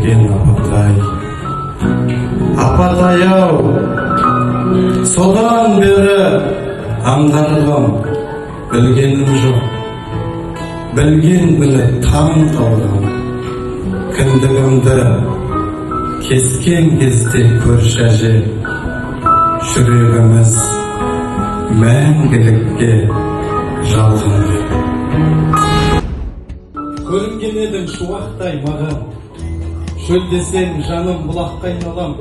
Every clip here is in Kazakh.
берген апатай. Апатай-ау, содан бері аңғарылғам, білгенім жоқ. Білген біліп таң қалғам, кіндігімді кескен кезде көрші әже, жүрегіміз мәңгілікке жалғанды. Көрінген едің шуақтай маған, шөлдесең жаным бұлаққа айналам.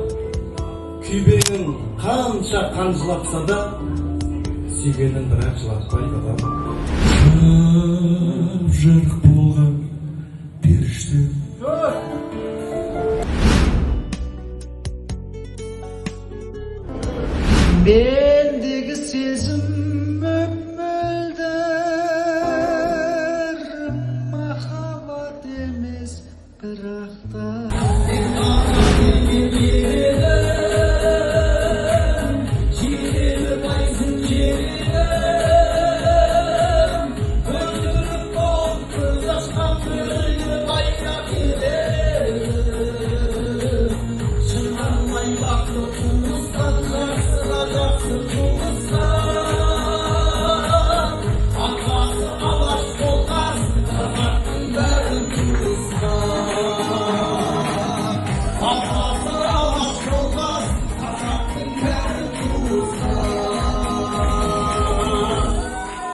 Күйбеңің қанша қанжылапса да, сүйгенін бірақ жылатпай қалам. Жарық болған періште. Mendeki сезім мөлдір, махаббат емес бірақ та